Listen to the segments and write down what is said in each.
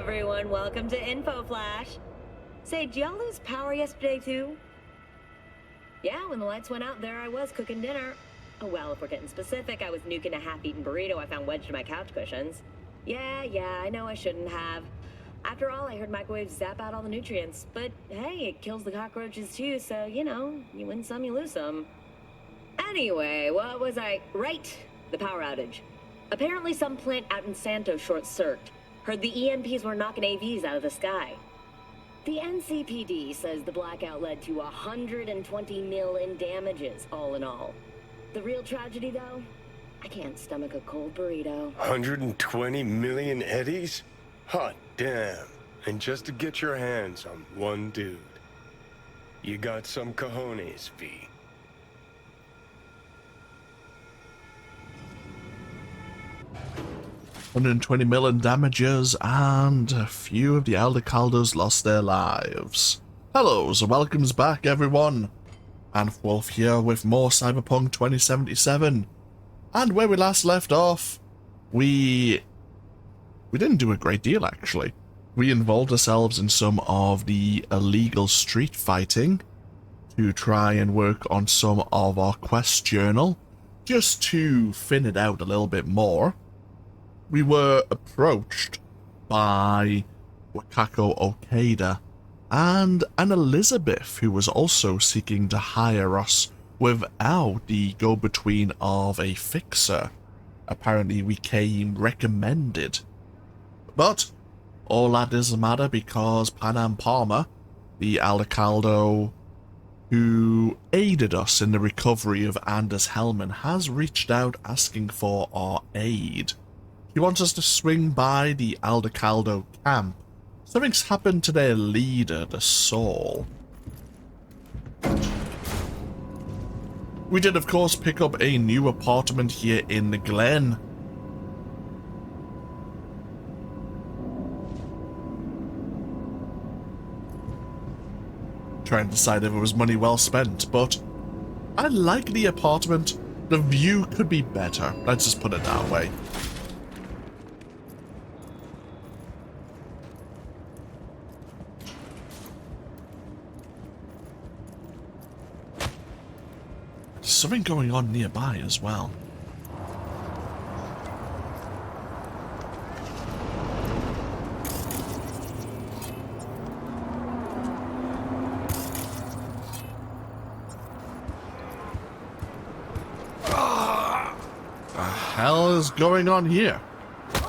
everyone, welcome to Info Flash. Say, did y'all lose power yesterday too? Yeah, when the lights went out, there I was cooking dinner. Oh well, if we're getting specific, I was nuking a half-eaten burrito I found wedged in my couch cushions. Yeah, I know I shouldn't have. After all, I heard microwaves zap out all the nutrients. But hey, it kills the cockroaches too, so, you know, you win some, you lose some. Anyway, what was I... Right, the power outage. Apparently some plant out in Santo short-circuited. Heard the EMPs were knocking AVs out of the sky. The NCPD says the blackout led to 120 mil in damages, all in all. The real tragedy, though? I can't stomach a cold burrito. 120 million eddies? Hot damn. And just to get your hands on one dude. You got some cojones, V. $120 million damages, and a few of the Aldecaldos lost their lives. Hello, so welcomes back everyone. And Wolf here with more Cyberpunk 2077. And where we last left off, we didn't do a great deal actually. We involved ourselves in some of the illegal street fighting to try and work on some of our quest journal, just to thin it out a little bit more. We were approached by Wakako Okada and an Elizabeth who was also seeking to hire us without the go-between of a fixer. Apparently we came recommended. But all that doesn't matter because Panam Palmer, the Aldecaldo who aided us in the recovery of Anders Hellman, has reached out asking for our aid. He wants us to swing by the Aldecaldo camp. Something's happened to their leader, the Saul. We did, of course, pick up a new apartment here in the Glen. Trying to decide if it was money well spent, but I like the apartment. The view could be better. Let's just put it that way. Something going on nearby as well. What the hell is going on here? Is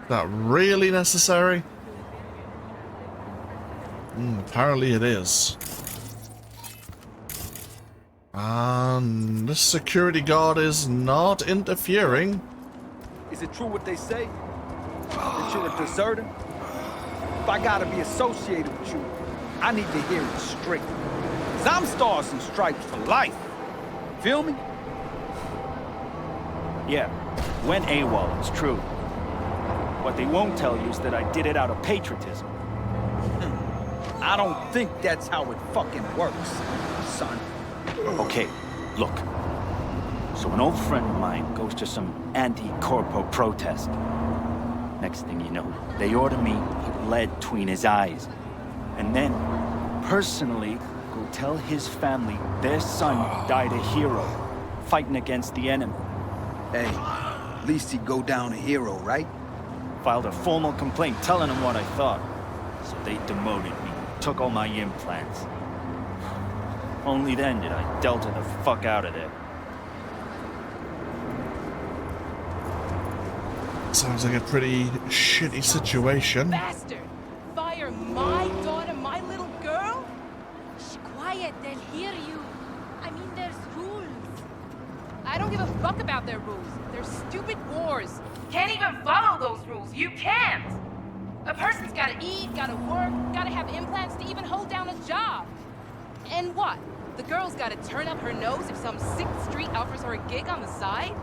that really necessary? Apparently it is. And this security guard is not interfering. Is it true what they say? That you're a deserter? If I gotta be associated with you, I need to hear it straight. 'Cause I'm stars and stripes for life. Feel me? Yeah, went AWOL, it's true. What they won't tell you is that I did it out of patriotism. I don't think that's how it fucking works, son. Okay, look. So an old friend of mine goes to some anti-corpo protest. Next thing you know, they order me put lead between his eyes. And then, personally, go tell his family their son died a hero, fighting against the enemy. Hey, at least he'd go down a hero, right? Filed a formal complaint telling them what I thought. So they demoted me, took all my implants. Only then did I delta the fuck out of there. Sounds like a pretty shitty situation. Bastard! Fire my daughter, my little girl? Shh, quiet, they'll hear you. I mean, there's rules. I don't give a fuck about their rules. They're stupid wars. Can't even follow those rules. You can't! A person's gotta eat, gotta work, gotta have implants to even hold down a job. And what? The girl's gotta turn up her nose if some sick street offers her a gig on the side?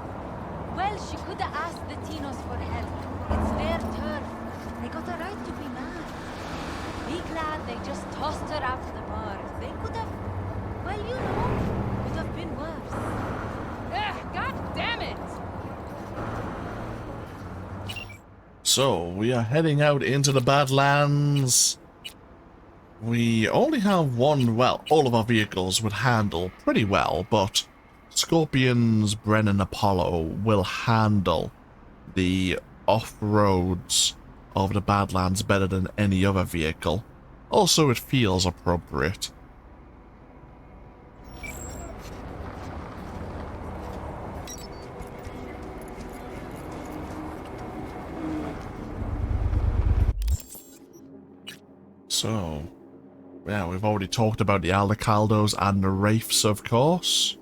Well, she could have asked the Tinos for help. It's their turf. They got a right to be mad. Be glad they just tossed her out of the bar. They could have, well, you know, could have been worse. Ugh, god damn it! So, we are heading out into the Badlands. We only have one, well, all of our vehicles would handle pretty well, but Scorpions, Bren and Apollo will handle the off-roads of the Badlands better than any other vehicle. Also, it feels appropriate. So, yeah, we've already talked about the Aldecaldos and the Wraiths, of course.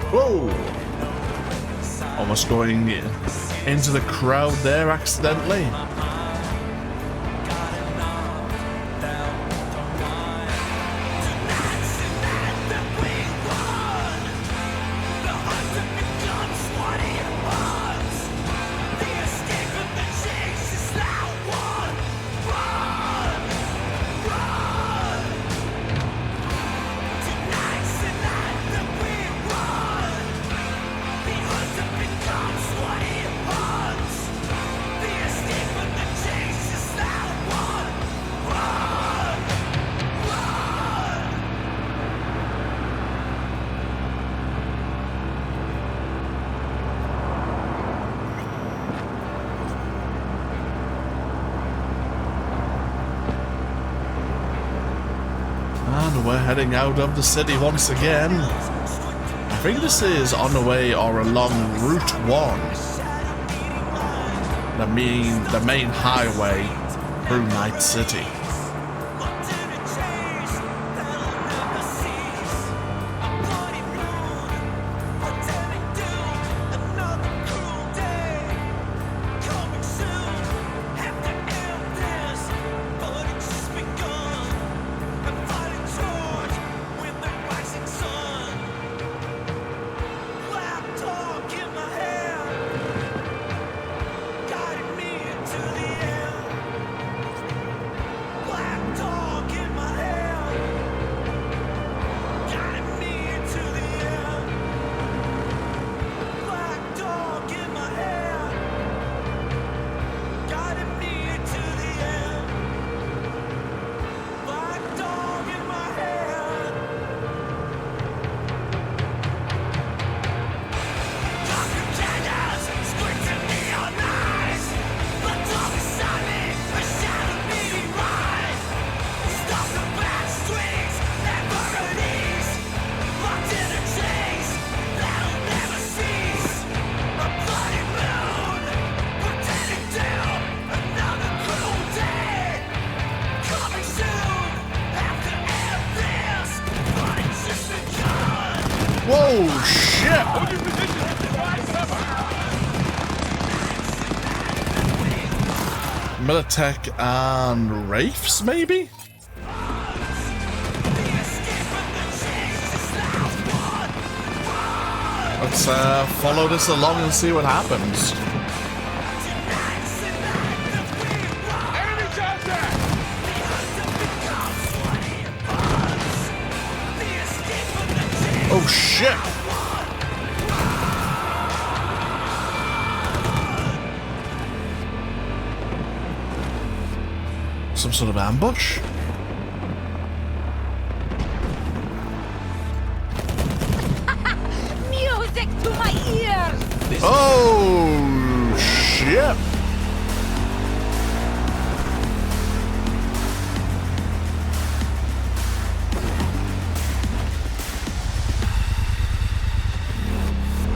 Whoa! Almost going into the crowd there accidentally. And we're heading out of the city once again. I think this is on the way or along Route 1. The main highway through Night City. Whoa, shit! Militech and Wraiths, maybe? Let's follow this along and see what happens. Oh shit! Some sort of ambush? Oh, shit.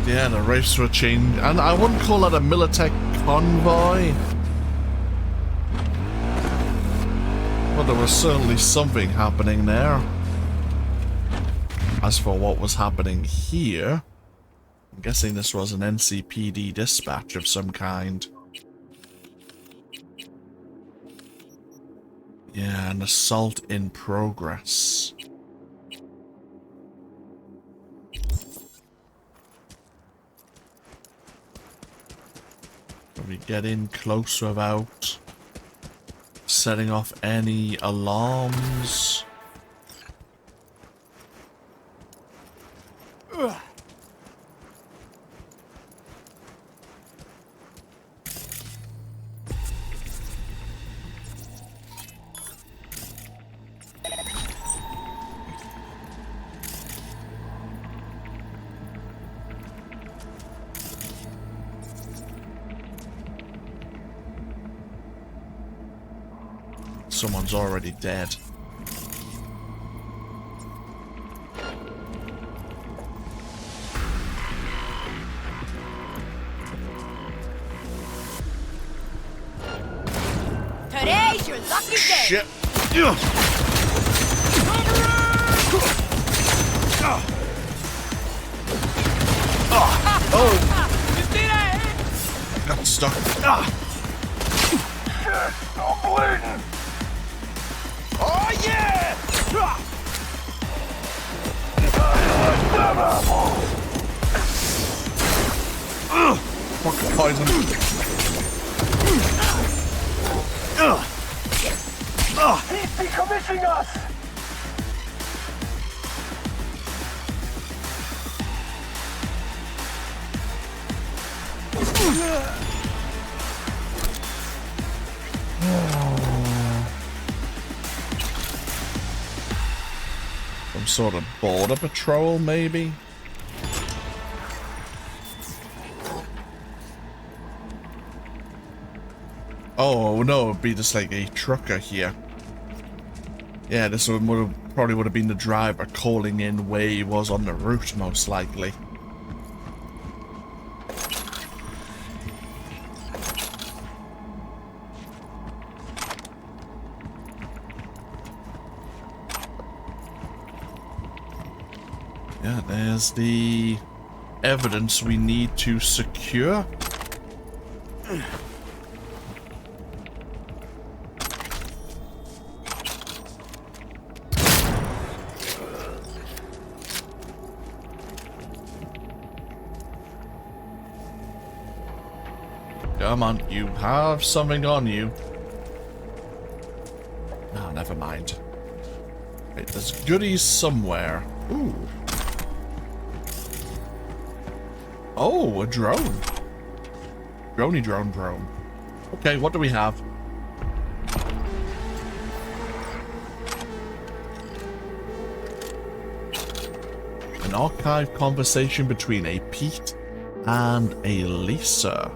Yeah, the race were changed, and I wouldn't call that a Militech convoy. But there was certainly something happening there. As for what was happening here, I'm guessing this was an NCPD dispatch of some kind. Yeah, an assault in progress. Can we get in close without setting off any alarms? Someone's already dead. Today's your lucky day. Shit. Oh. You see that? Got stuck. Shit, I'm bleeding. Oh, yeah! Fucking poison. He's decommissioning us. Some sort of border patrol, maybe? Oh no, it'd be just like a trucker here. Yeah, this one probably would have been the driver calling in where he was on the route, most likely. Yeah, there's the evidence we need to secure. Come on, you have something on you. No, never mind. Wait, there's goodies somewhere. Ooh. Oh, a drone. Droney drone. Okay, what do we have? An archive conversation between a Pete and a Lisa.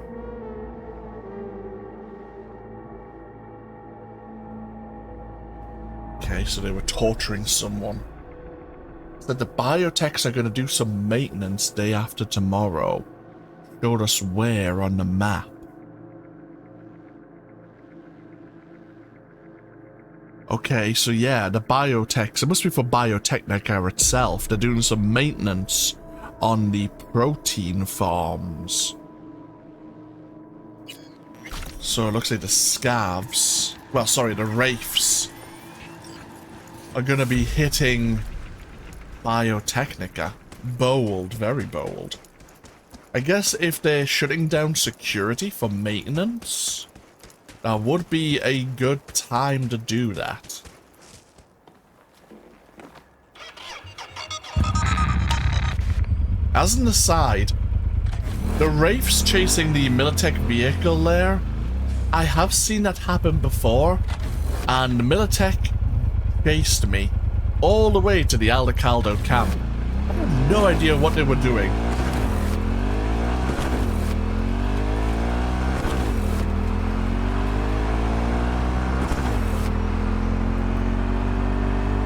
Okay, so they were torturing someone. Said the biotechs are going to do some maintenance day after tomorrow. Showed us where on the map. Okay, so yeah, the biotechs, it must be for Biotechnica itself. They're doing some maintenance on the protein farms. So it looks like the scavs, well, sorry, the wraiths are going to be hitting Biotechnica. Bold, very bold. I guess if they're shutting down security for maintenance, that would be a good time to do that. As an aside, the wraiths chasing the Militech vehicle there, I have seen that happen before, and Militech chased me all the way to the Aldecaldo camp. I have no idea what they were doing.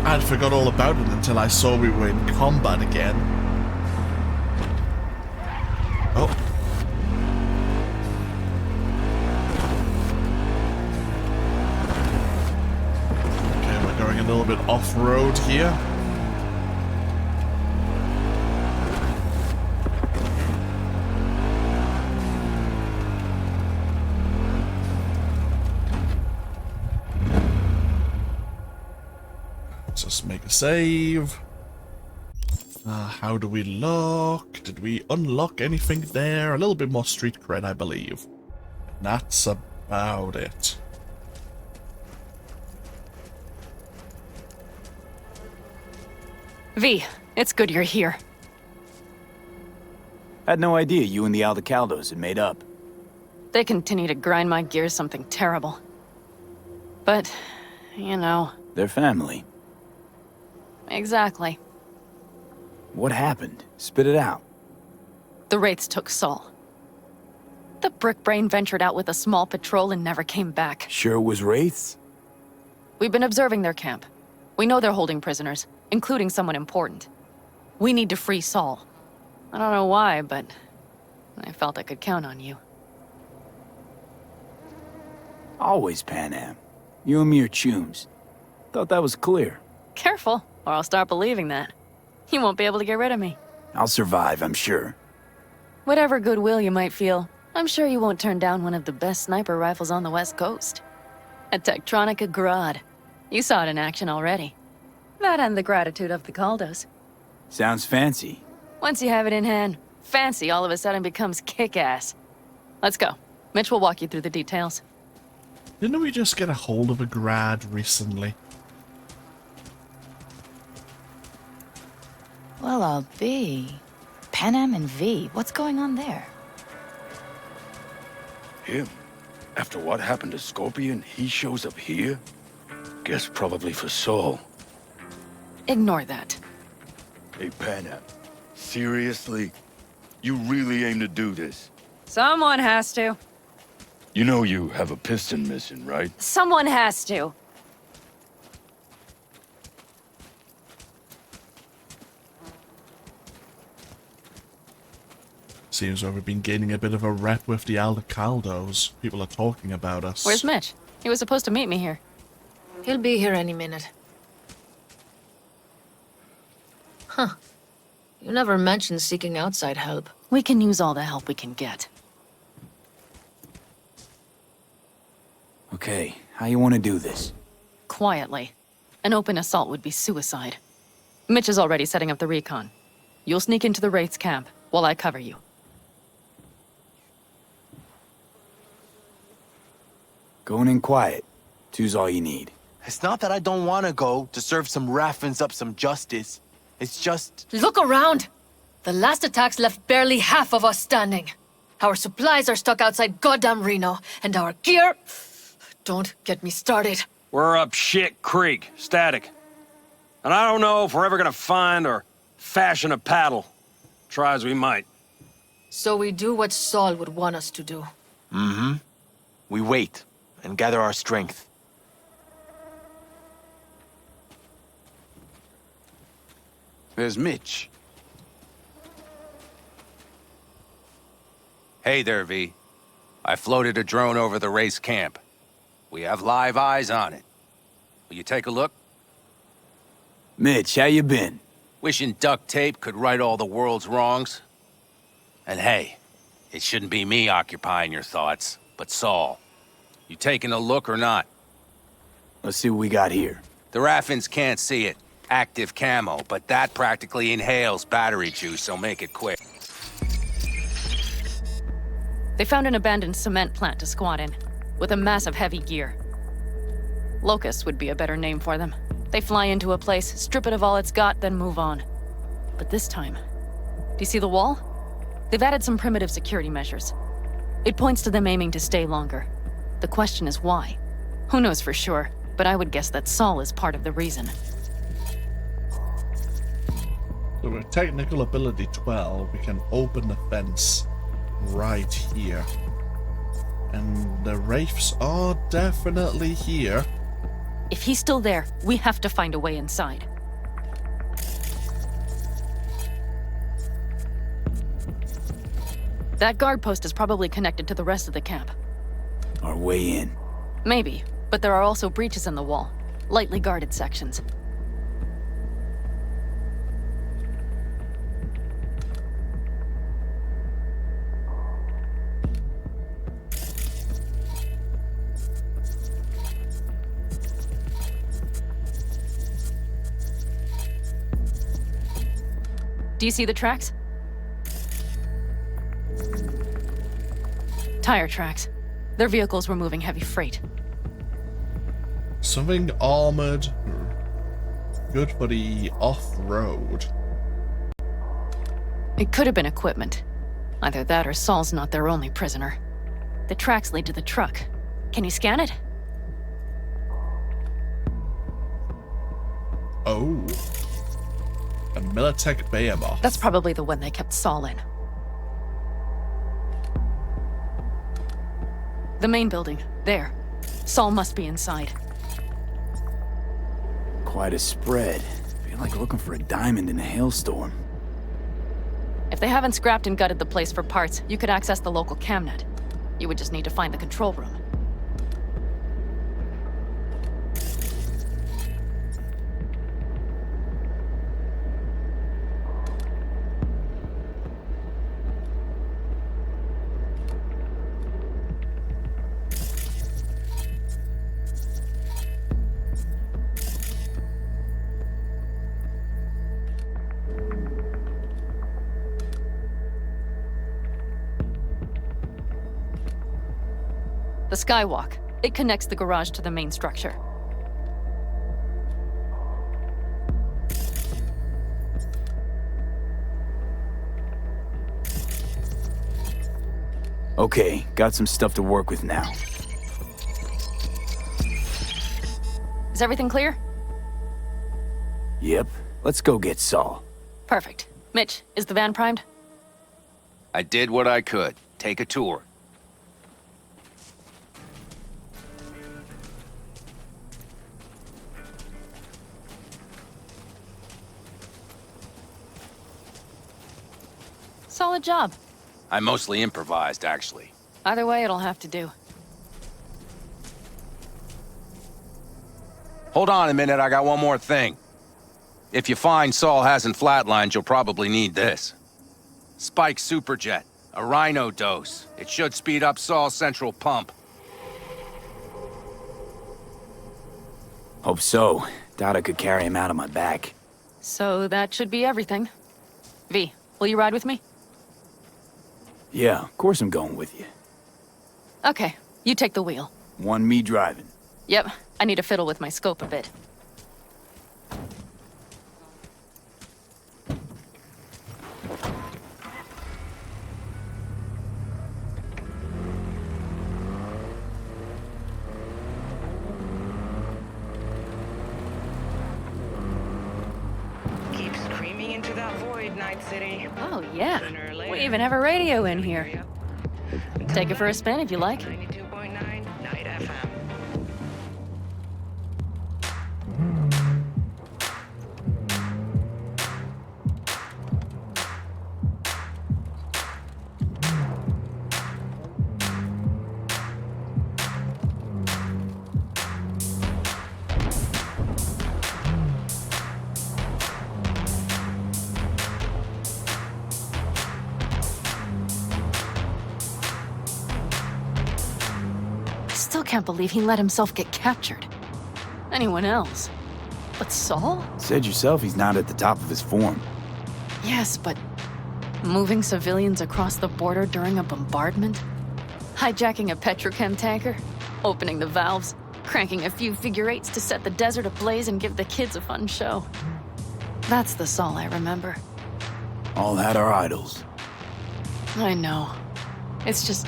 I'd forgot all about it until I saw we were in combat again. Oh. Okay, we're going a little bit off-road here. Let's make a save. How do we look? Did we unlock anything there? A little bit more street cred, I believe. That's about it. V, it's good you're here. Had no idea you and the Aldecaldos had made up. They continue to grind my gears something terrible. But, you know... They're family. Exactly. What happened? Spit it out. The Wraiths took Saul. The Brickbrain ventured out with a small patrol and never came back. Sure it was Wraiths? We've been observing their camp. We know they're holding prisoners, including someone important. We need to free Saul. I don't know why, but I felt I could count on you. Always Panam. You and me are chums. Thought that was clear. Careful, or I'll start believing that. You won't be able to get rid of me. I'll survive, I'm sure. Whatever goodwill you might feel, I'm sure you won't turn down one of the best sniper rifles on the West Coast. A Tektronica Grad. You saw it in action already. That and the gratitude of the Caldos. Sounds fancy. Once you have it in hand, fancy all of a sudden becomes kick-ass. Let's go. Mitch will walk you through the details. Didn't we just get a hold of a grad recently? Well, I'll be. Panam and V, what's going on there? Him? After what happened to Scorpion, he shows up here? Guess probably for Saul. Ignore that. Hey, Panam. Seriously? You really aim to do this? Someone has to. You know you have a piston missing, right? Someone has to. Seems like we've been gaining a bit of a rep with the Aldecaldos. People are talking about us. Where's Mitch? He was supposed to meet me here. He'll be here any minute. Huh. You never mentioned seeking outside help. We can use all the help we can get. Okay, how you want to do this? Quietly. An open assault would be suicide. Mitch is already setting up the recon. You'll sneak into the Wraiths camp while I cover you. Going in quiet. Two's all you need. It's not that I don't want to go to serve some Raffens up some justice. It's just... Look around! The last attacks left barely half of us standing. Our supplies are stuck outside goddamn Reno, and our gear... Don't get me started. We're up shit creek, static. And I don't know if we're ever gonna find or fashion a paddle. Try as we might. So we do what Saul would want us to do. Mm-hmm. We wait and gather our strength. There's Mitch. Hey there, V. I floated a drone over the race camp. We have live eyes on it. Will you take a look? Mitch, how you been? Wishing duct tape could right all the world's wrongs. And hey, it shouldn't be me occupying your thoughts, but Saul. You taking a look or not? Let's see what we got here. The Raffens can't see it. Active camo, but that practically inhales battery juice, so make it quick. They found an abandoned cement plant to squat in, with a massive heavy gear. Locusts would be a better name for them. They fly into a place, strip it of all it's got, then move on. But this time, do you see the wall? They've added some primitive security measures. It points to them aiming to stay longer. The question is why? Who knows for sure, but I would guess that Saul is part of the reason. So with technical ability 12, we can open the fence right here. And the Wraiths are definitely here. If he's still there, we have to find a way inside. That guard post is probably connected to the rest of the camp. Our way in. Maybe, but there are also breaches in the wall. Lightly guarded sections. Do you see the tracks? Tire tracks. Their vehicles were moving heavy freight. Something armored. Good for the off-road. It could have been equipment. Either that or Saul's not their only prisoner. The tracks lead to the truck. Can you scan it? Oh. A Militech Behemoth. That's probably the one they kept Saul in. The main building. There. Saul must be inside. Quite a spread. Feel like looking for a diamond in a hailstorm. If they haven't scrapped and gutted the place for parts, you could access the local camnet. You would just need to find the control room. The skywalk. It connects the garage to the main structure. Okay, got some stuff to work with now. Is everything clear? Yep, let's go get Saul. Perfect. Mitch, is the van primed? I did what I could. Take a tour. Solid job. I mostly improvised, actually. Either way, it'll have to do. Hold on a minute, I got one more thing. If you find Saul hasn't flatlined, you'll probably need this. Spike Superjet, a Rhino dose. It should speed up Saul's central pump. Hope so. Doubt I could carry him out on my back. So that should be everything. V, will you ride with me? Yeah, of course I'm going with you. Okay, you take the wheel. One me driving. Yep, I need to fiddle with my scope a bit. Keep screaming into that void, Night City. Oh, yeah. We even have a radio in here. Take it for a spin if you like. 92.9 Night FM. Still can't believe he let himself get captured. Anyone else? But Saul? Said yourself he's not at the top of his form. Yes, but moving civilians across the border during a bombardment? Hijacking a petrochem tanker? Opening the valves? Cranking a few figure eights to set the desert ablaze and give the kids a fun show? That's the Saul I remember. All had our idols. I know. It's just...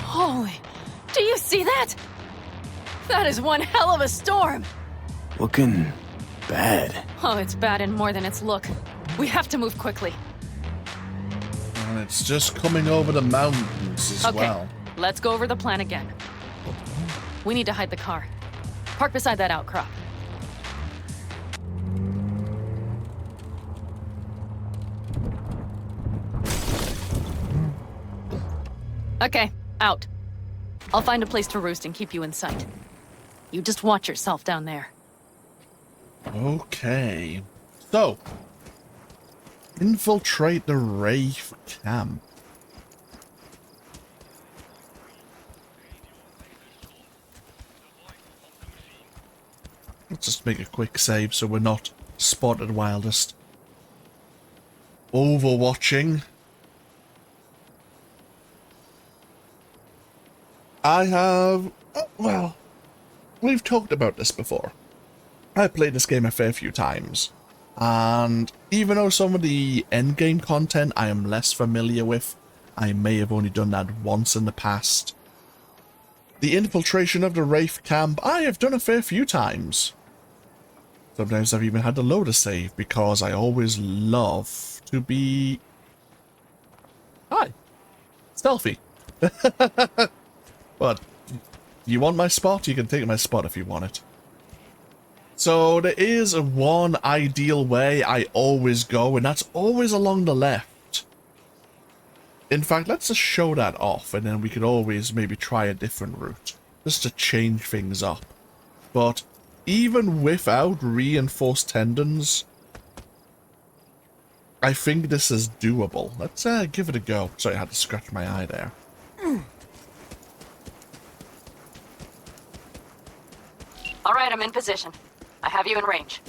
Holy, do you see that? That is one hell of a storm! Looking bad. Oh, it's bad in more than its look. We have to move quickly. And it's just coming over the mountains as well. Okay, let's go over the plan again. We need to hide the car. Park beside that outcrop. Okay, out. I'll find a place to roost and keep you in sight. You just watch yourself down there. Okay. So, infiltrate the Rafe camp. Let's just make a quick save so we're not spotted wildest. Overwatching. I have... well, we've talked about this before. I played this game a fair few times. And even though some of the endgame content I am less familiar with, I may have only done that once in the past. The infiltration of the Rafe camp, I have done a fair few times. Sometimes I've even had to load a save because I always love to be... Hi. Stealthy. But, you want my spot? You can take my spot if you want it. So, there is one ideal way I always go, and that's always along the left. In fact, let's just show that off, and then we could always maybe try a different route, just to change things up. But, even without reinforced tendons, I think this is doable. Let's give it a go. Sorry, I had to scratch my eye there. Alright, I'm in position. I have you in range.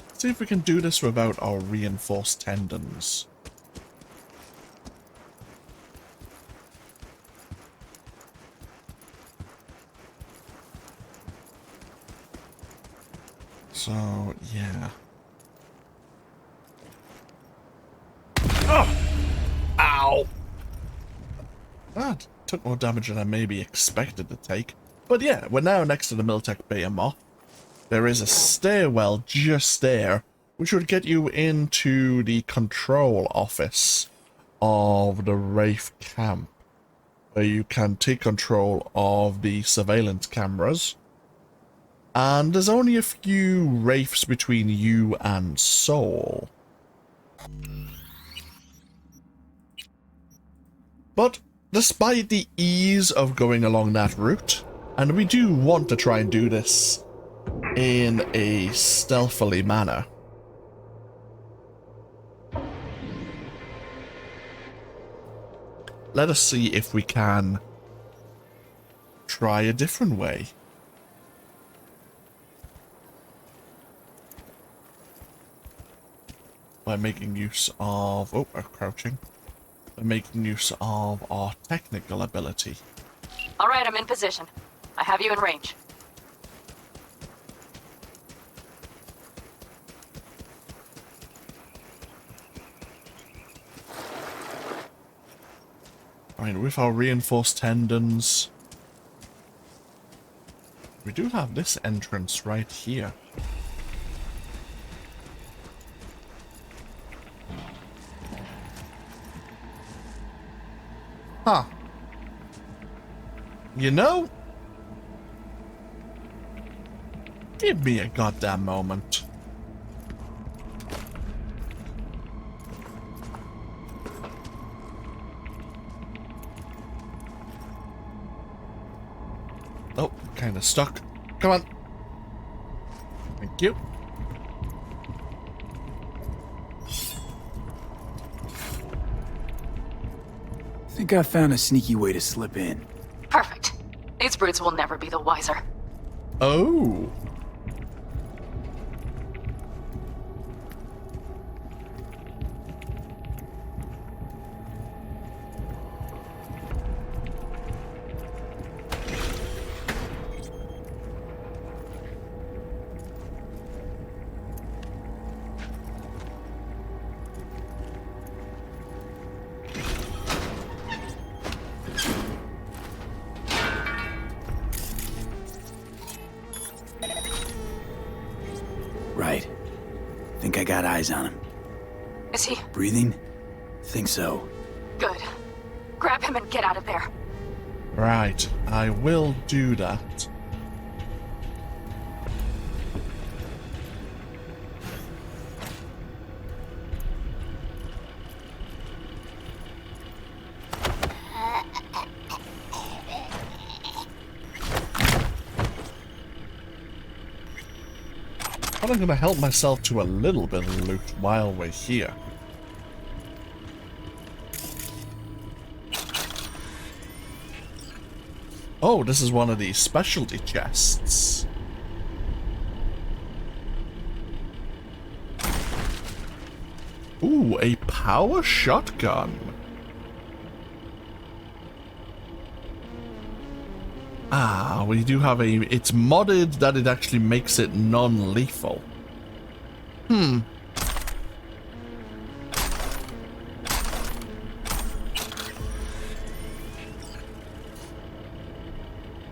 Let's see if we can do this without our reinforced tendons. So, yeah. Oh! Ow! That took more damage than I maybe expected to take. But yeah, we're now next to the Miltech Behemoth. There is a stairwell just there, which would get you into the control office of the Rafe camp, where you can take control of the surveillance cameras. And there's only a few Rafes between you and Saul. But despite the ease of going along that route, and we do want to try and do this in a stealthily manner, let us see if we can try a different way. By making use of... oh, we're crouching. By making use of our technical ability. Alright, I'm in position. I have you in range. Alright, with our reinforced tendons, we do have this entrance right here. Huh. You know, give me a goddamn moment. Oh, kind of stuck. Come on. Thank you. I think I found a sneaky way to slip in. Perfect. These brutes will never be the wiser. Oh. Think I got eyes on him. Is he? Breathing? Think so. Good. Grab him and get out of there. Right, I will do that. But I'm going to help myself to a little bit of loot while we're here. Oh, this is one of the specialty chests. Ooh, a power shotgun. Ah, we do have a... It's modded that it actually makes it non-lethal. Hmm.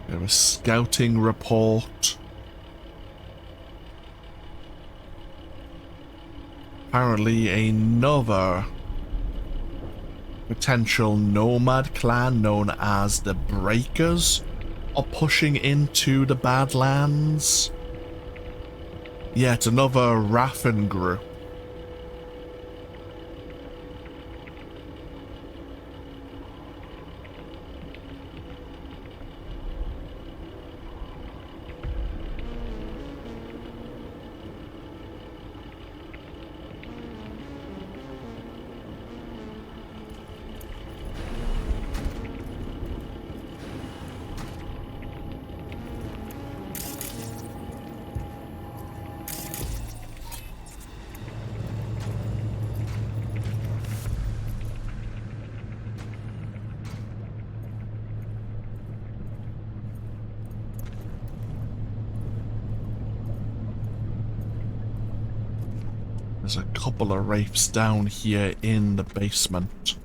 We have a scouting report. Apparently another potential nomad clan known as the Breakers are pushing into the Badlands. Yet another Raffen group. There's a couple of wraiths down here in the basement.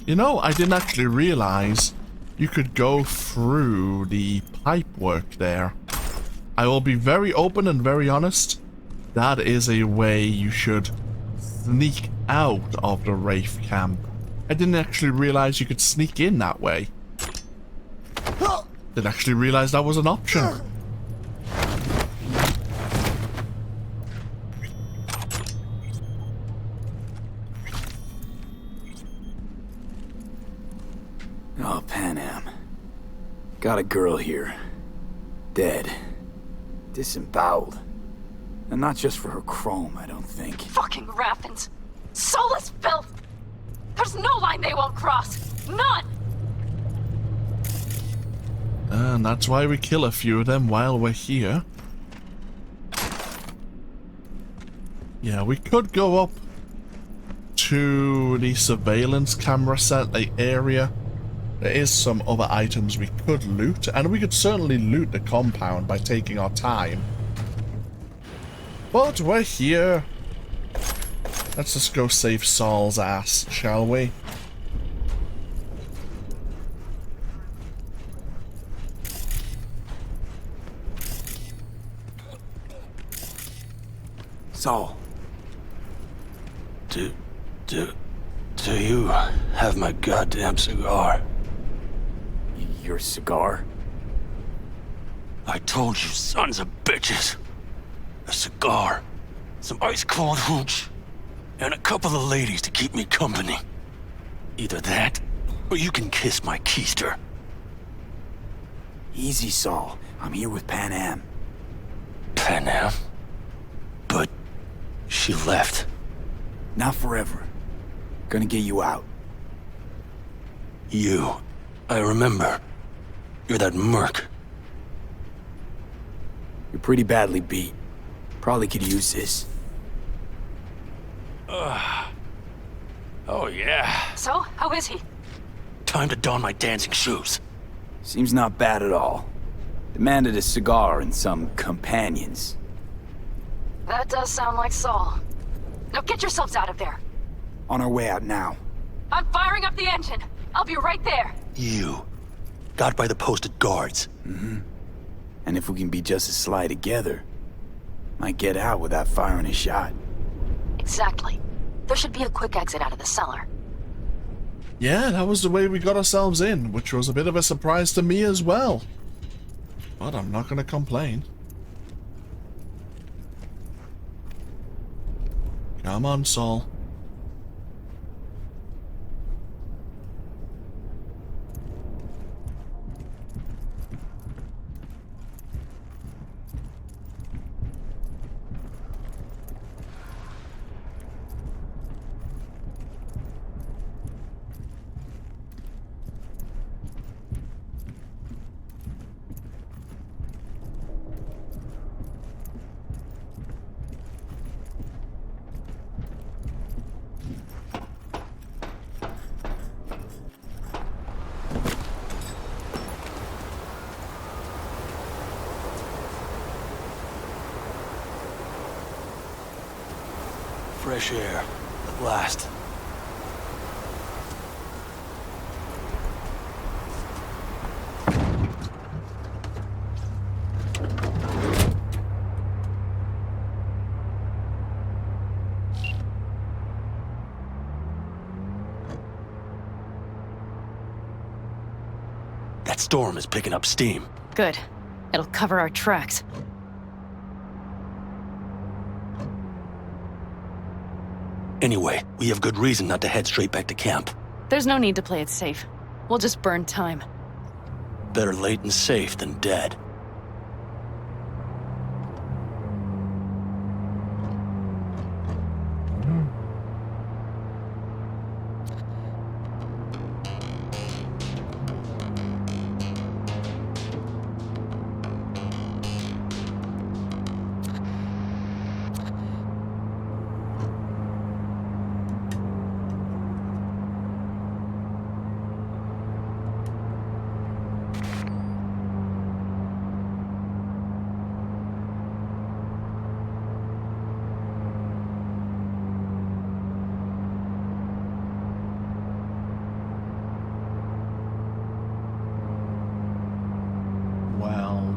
You know, I didn't actually realize you could go through the pipework there. I will be very open and very honest. That is a way you should sneak out of the wraith camp. I didn't actually realize you could sneak in that way. Didn't actually realize that was an option. Oh, Pan Am. Got a girl here. Dead. Disemboweled. And not just for her chrome, I don't think. Fucking Raffens. Soulless filth! There's no line they won't cross. None! And that's why we kill a few of them while we're here. Yeah, we could go up to the surveillance camera set area. There is some other items we could loot, and we could certainly loot the compound by taking our time. But we're here. Let's just go save Saul's ass, shall we? Saul. Do you have my goddamn cigar? Your cigar? I told you, sons of bitches. A cigar, some ice-cold hooch, and a couple of ladies to keep me company. Either that, or you can kiss my keister. Easy, Saul. I'm here with Pan Am. Pan Am? But she left. Not forever. Gonna get you out. You. I remember. You're that merc. You're pretty badly beat. Probably could use this. Oh, yeah. So, how is he? Time to don my dancing shoes. Seems not bad at all. Demanded a cigar and some companions. That does sound like Saul. Now get yourselves out of there. On our way out now. I'm firing up the engine. I'll be right there. You Got by the posted guards. Mm-hmm. And if we can be just as sly together, might get out without firing a shot. Exactly. There should be a quick exit out of the cellar. Yeah, that was the way we got ourselves in, which was a bit of a surprise to me as well. But I'm not going to complain. Come on, Saul. Fresh air, at last. That storm is picking up steam. Good. It'll cover our tracks. Anyway, we have good reason not to head straight back to camp. There's no need to play it safe. We'll just burn time. Better late and safe than dead.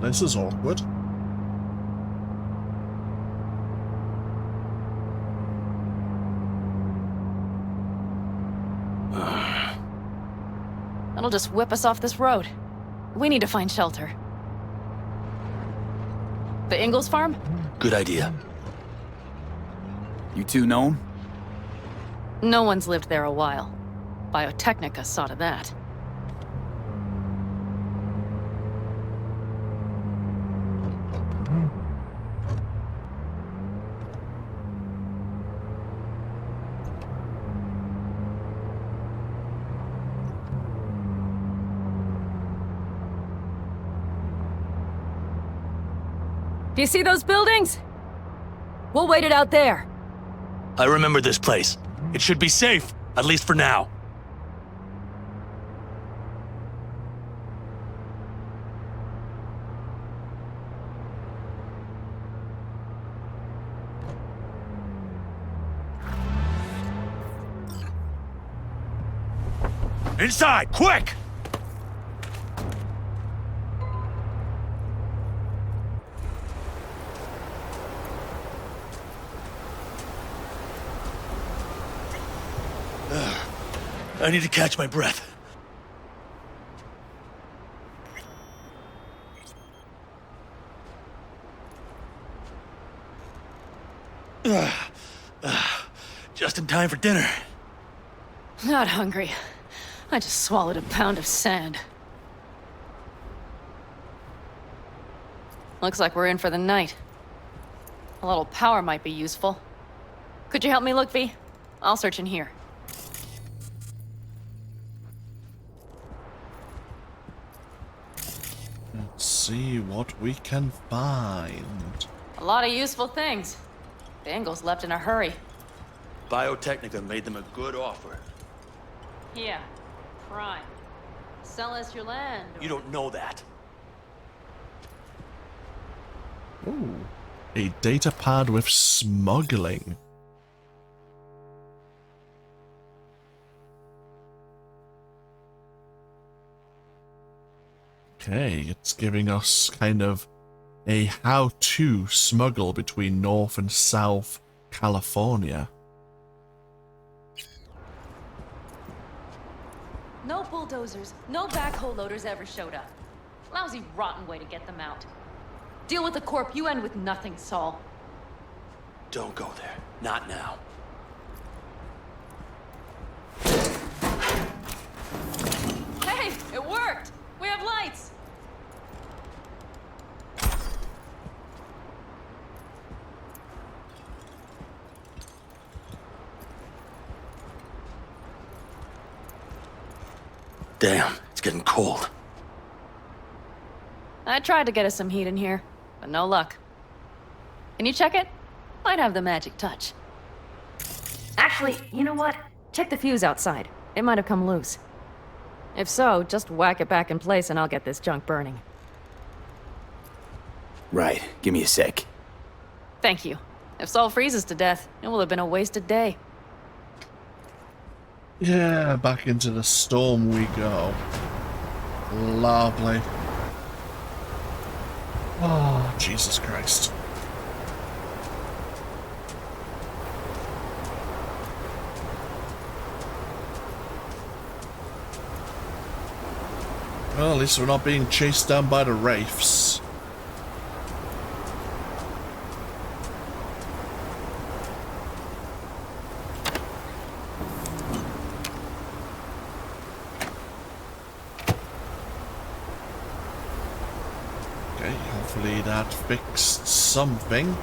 This is awkward. That'll just whip us off this road. We need to find shelter. The Ingalls farm? Good idea. You two know him? No one's lived there a while. Biotechnica saw to that. Do you see those buildings? We'll wait it out there. I remember this place. It should be safe, at least for now. Inside, quick! I need to catch my breath. Just in time for dinner. Not hungry. I just swallowed a pound of sand. Looks like we're in for the night. A little power might be useful. Could you help me look, V? I'll search in here. Let's see what we can find. A lot of useful things. The Ingalls left in a hurry. Biotechnica made them a good offer. Yeah, prime. Sell us your land. You don't know that. Ooh. A data pad with smuggling. Okay, it's giving us kind of a how-to smuggle between North and South California. No bulldozers, no backhoe loaders ever showed up. Lousy, rotten way to get them out. Deal with the corp, you end with nothing, Saul. Don't go there. Not now. Hey, it worked! We have lights! Damn, it's getting cold. I tried to get us some heat in here, but no luck. Can you check it? Might have the magic touch. Actually, you know what? Check the fuse outside. It might have come loose. If so, just whack it back in place and I'll get this junk burning. Right, give me a sec. Thank you. If Saul freezes to death, it will have been a wasted day. Yeah, back into the storm we go. Lovely. Oh, Jesus Christ. Well, at least we're not being chased down by the wraiths. Okay, hopefully that fixed something.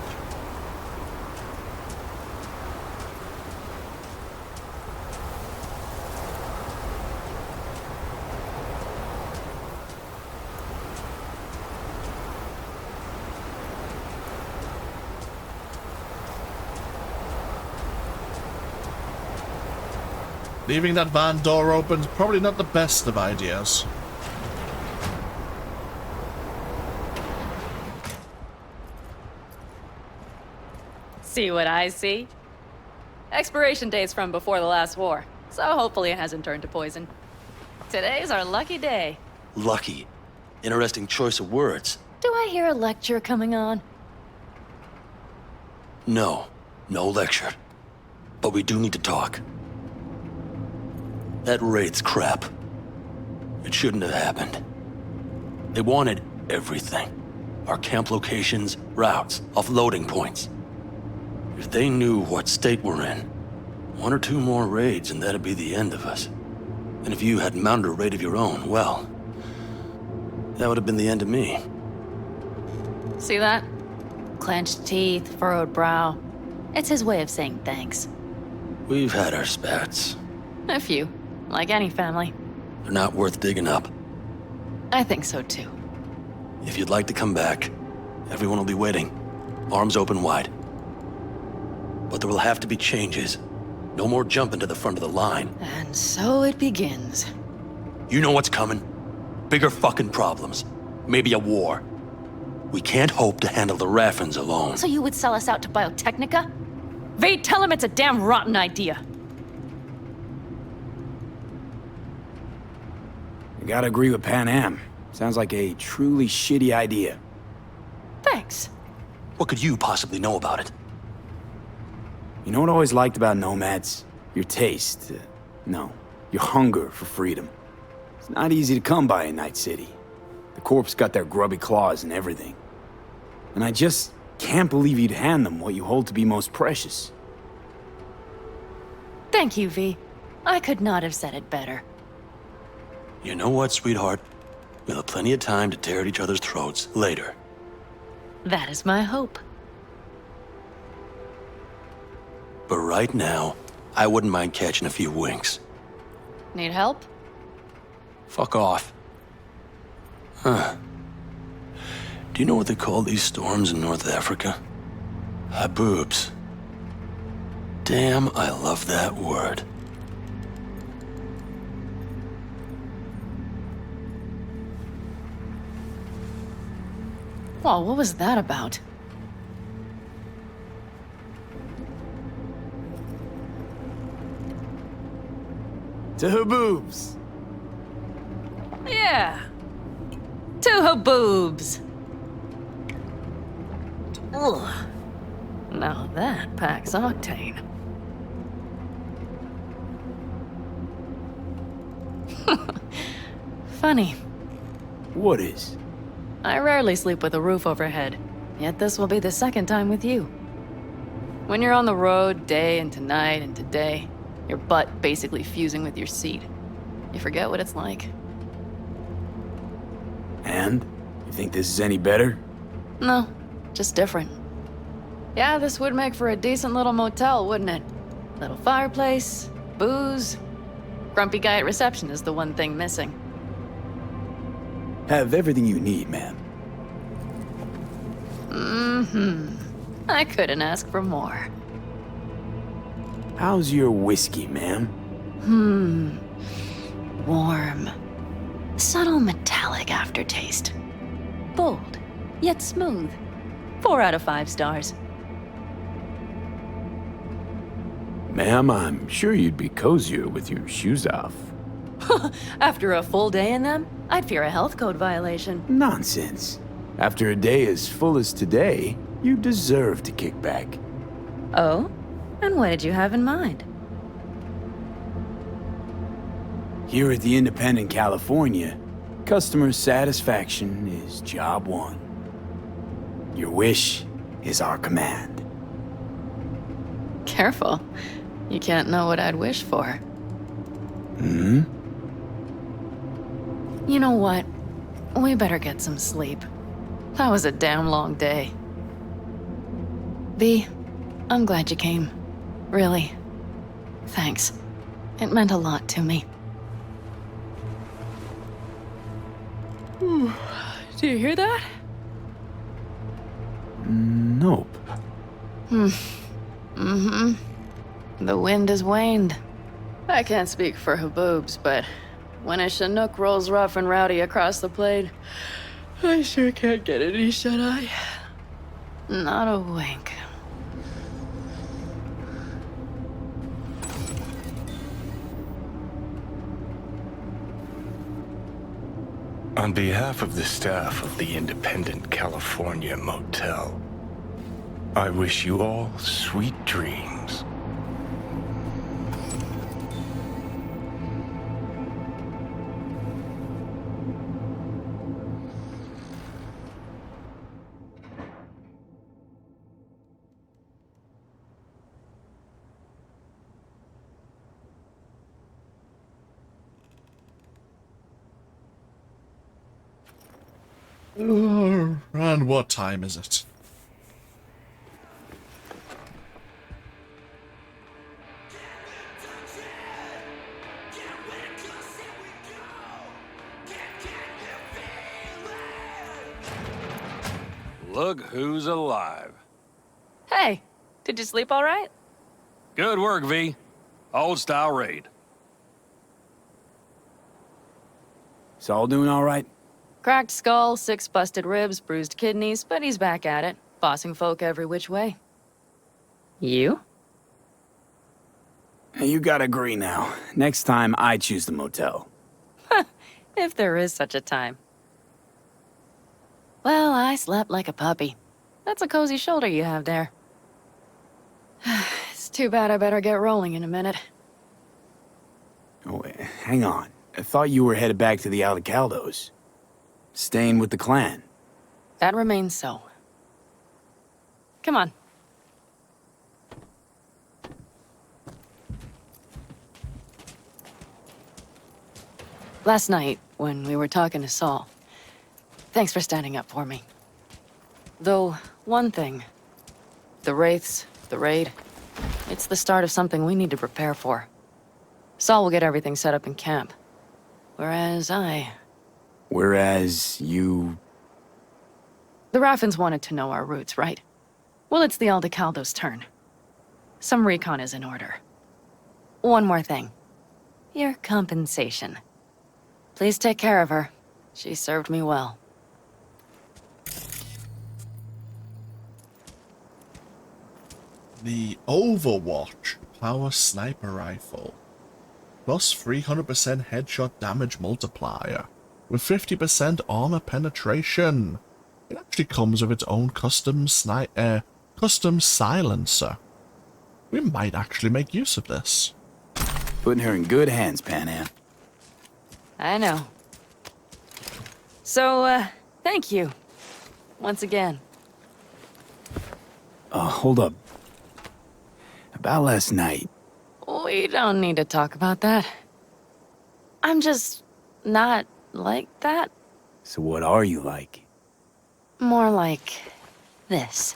Leaving that van door open is probably not the best of ideas. See what I see? Expiration date's from before the last war, so hopefully it hasn't turned to poison. Today's our lucky day. Lucky. Interesting choice of words. Do I hear a lecture coming on? No. No lecture. But we do need to talk. That raid's crap. It shouldn't have happened. They wanted everything. Our camp locations, routes, offloading points. If they knew what state we're in, 1 or 2 more raids and that'd be the end of us. And if you had mounted a raid of your own, well, that would have been the end of me. See that? Clenched teeth, furrowed brow. It's his way of saying thanks. We've had our spats. A few. Like any family. They're not worth digging up. I think so too. If you'd like to come back, everyone will be waiting. Arms open wide. But there will have to be changes. No more jumping to the front of the line. And so it begins. You know what's coming? Bigger fucking problems. Maybe a war. We can't hope to handle the Raffens alone. So you would sell us out to Biotechnica? Vade, tell him it's a damn rotten idea. I gotta agree with Pan Am. Sounds like a truly shitty idea. Thanks. What could you possibly know about it? You know what I always liked about nomads? Your taste. No, your hunger for freedom. It's not easy to come by in Night City. The Corp's got their grubby claws and everything. And I just can't believe you'd hand them what you hold to be most precious. Thank you, V. I could not have said it better. You know what, sweetheart? We'll have plenty of time to tear at each other's throats later. That is my hope. But right now, I wouldn't mind catching a few winks. Need help? Fuck off. Huh. Do you know what they call these storms in North Africa? Haboobs. Damn, I love that word. Well, what was that about? To her boobs. Yeah. To her boobs. Ugh. Now that packs octane. Funny. What is? I rarely sleep with a roof overhead, yet this will be the second time with you. When you're on the road day into night into day, your butt basically fusing with your seat, you forget what it's like. And? You think this is any better? No, just different. Yeah, this would make for a decent little motel, wouldn't it? Little fireplace, booze. Grumpy guy at reception is the one thing missing. Have everything you need, ma'am. Mm-hmm. I couldn't ask for more. How's your whiskey, ma'am? Warm. Subtle metallic aftertaste. Bold, yet smooth. 4 out of 5 stars. Ma'am, I'm sure you'd be cozier with your shoes off. After a full day in them, I'd fear a health code violation. Nonsense. After a day as full as today, you deserve to kick back. Oh? And what did you have in mind? Here at the Independent California, customer satisfaction is job one. Your wish is our command. Careful. You can't know what I'd wish for. Hmm? You know what? We better get some sleep. That was a damn long day. V, I'm glad you came. Really. Thanks. It meant a lot to me. Do you hear that? Nope. Mm-hmm. The wind has waned. I can't speak for her boobs, but when a Chinook rolls rough and rowdy across the plate, I sure can't get any shut-eye. Not a wink. On behalf of the staff of the Independent California Motel, I wish you all sweet dreams. And what time is it? Look who's alive. Hey, did you sleep all right? Good work, V. Old style raid. Saul doing all right? Cracked skull, 6 busted ribs, bruised kidneys, but he's back at it, bossing folk every which way. You? You gotta agree now. Next time, I choose the motel. If there is such a time. Well, I slept like a puppy. That's a cozy shoulder you have there. It's too bad I better get rolling in a minute. Oh, hang on. I thought you were headed back to the Aldecaldos. Staying with the clan. That remains so. Come on. Last night, when we were talking to Saul, thanks for standing up for me. Though, one thing. The Wraiths, the raid, it's the start of something we need to prepare for. Saul will get everything set up in camp. Whereas you... The Raffens wanted to know our roots, right? Well, it's the Aldecaldos' turn. Some recon is in order. One more thing. Your compensation. Please take care of her. She served me well. The Overwatch Power Sniper Rifle. Plus 300% headshot damage multiplier. with 50% armor penetration. It actually comes with its own custom silencer. We might actually make use of this. Putting her in good hands, Pan Am. I know. So, thank you. Once again. Hold up. About last night. We don't need to talk about that. I'm just not like that. So what are you like? More like this.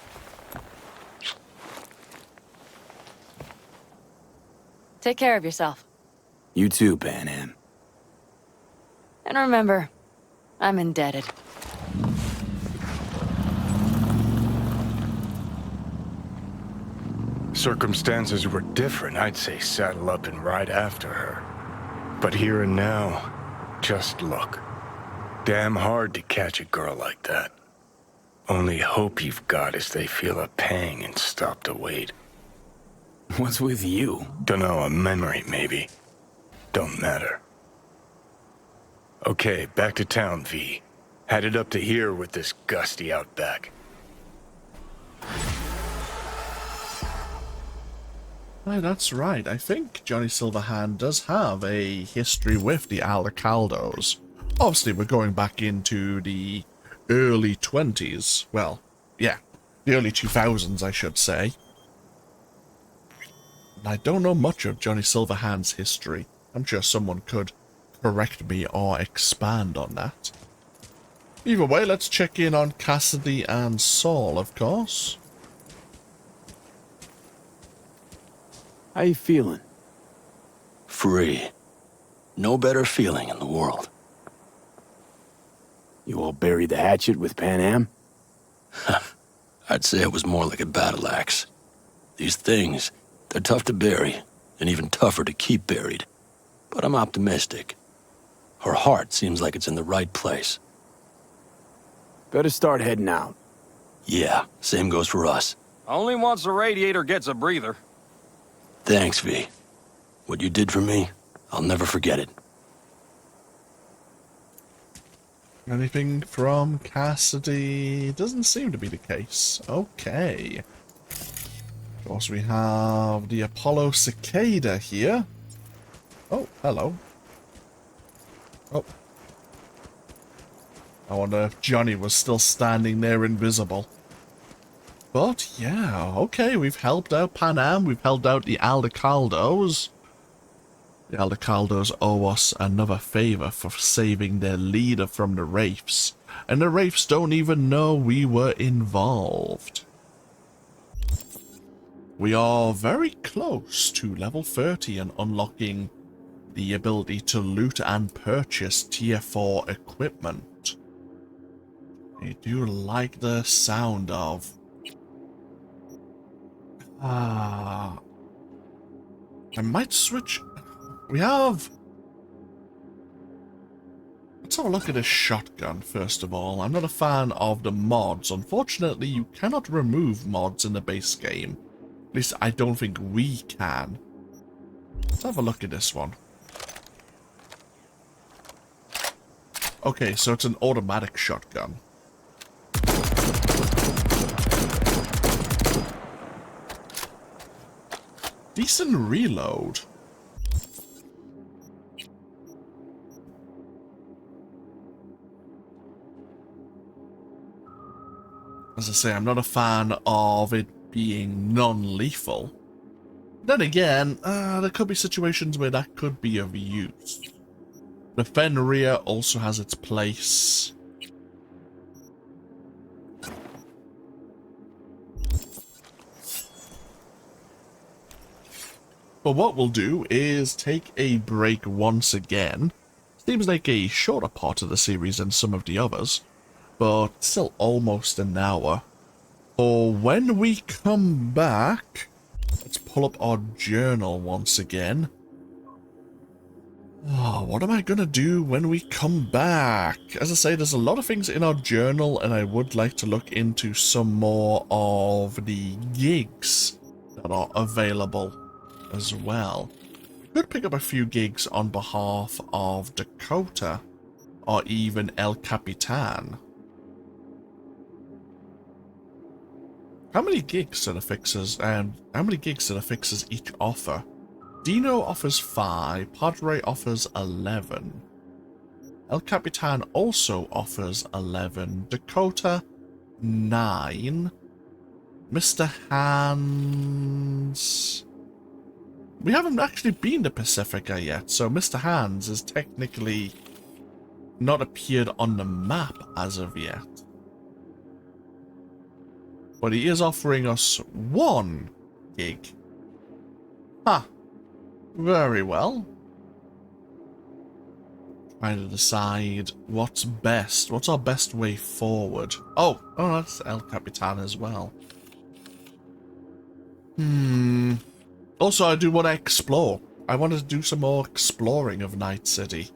Take care of yourself. You too, Pan Am. And remember, I'm indebted. Circumstances were different, I'd say saddle up and ride after her. But here and now, just look. Damn hard to catch a girl like that. Only hope you've got is they feel a pang and stop to wait. What's with you? Dunno, a memory maybe. Don't matter. Okay, back to town, V. Headed up to here with this gusty outback. Aye, that's right. I think Johnny Silverhand does have a history with the Aldecaldos. Obviously, we're going back into the early 20s. Well, yeah, the early 2000s, I should say. And I don't know much of Johnny Silverhand's history. I'm sure someone could correct me or expand on that. Either way, let's check in on Cassidy and Saul, of course. How you feeling? Free. No better feeling in the world. You all buried the hatchet with Pan Am? I'd say it was more like a battle axe. These things, they're tough to bury, and even tougher to keep buried. But I'm optimistic. Her heart seems like it's in the right place. Better start heading out. Yeah, same goes for us. Only once the radiator gets a breather. Thanks, V. What you did for me, I'll never forget it. Anything from Cassidy? Doesn't seem to be the case. Okay. Of course, we have the Apollo Cicada here. Oh, hello. Oh. I wonder if Johnny was still standing there invisible. But, yeah, okay, we've helped out Pan Am, we've helped out the Aldecaldos. The Aldecaldos owe us another favor for saving their leader from the Wraiths, and the Wraiths don't even know we were involved. We are very close to level 30 and unlocking the ability to loot and purchase tier 4 equipment. I do like the sound of... I might switch... We have... Let's have a look at this shotgun, first of all. I'm not a fan of the mods. Unfortunately, you cannot remove mods in the base game. At least, I don't think we can. Let's have a look at this one. Okay, so it's an automatic shotgun. Decent reload. As I say, I'm not a fan of it being non-lethal. Then again, there could be situations where that could be of use. The Fenrir also has its place. But what we'll do is take a break once again. Seems like a shorter part of the series than some of the others, but still almost an hour. For when we come back, let's pull up our journal once again. Oh, what am I gonna do when we come back? As I say, there's a lot of things in our journal, and I would like to look into some more of the gigs that are available as well. Could pick up a few gigs on behalf of Dakota or even El Capitan. How many gigs do the fixers each offer? Dino offers 5, Padre offers 11. El Capitan also offers 11, Dakota 9, Mr. Hands... We haven't actually been to Pacifica yet, so Mr. Hands has technically not appeared on the map as of yet. But he is offering us 1 gig. Huh. Very well. Trying to decide what's best. What's our best way forward? Oh, that's El Capitan as well. Also, I do want to explore. I want to do some more exploring of Night City.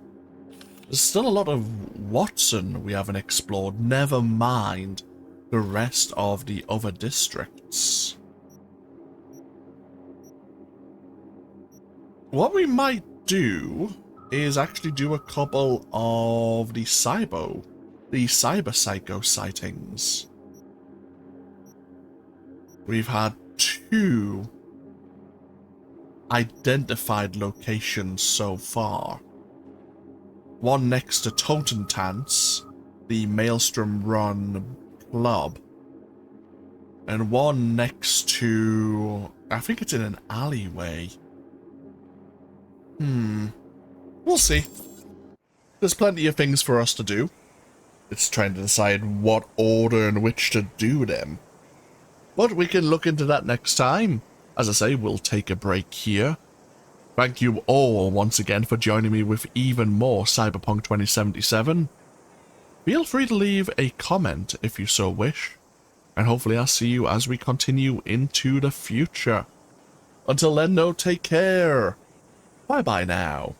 There's still a lot of Watson we haven't explored, never mind the rest of the other districts. What we might do is actually do a couple of the Cyber Psycho sightings. We've had 2 identified locations so far. One next to Totentanz, the Maelstrom Run club, and one next to, I think it's in an alleyway. We'll see. There's plenty of things for us to do. It's trying to decide what order in which to do them. But we can look into that next time. As I say, we'll take a break here. Thank you all once again for joining me with even more Cyberpunk 2077. Feel free to leave a comment if you so wish. And hopefully I'll see you as we continue into the future. Until then, though, take care. Bye-bye now.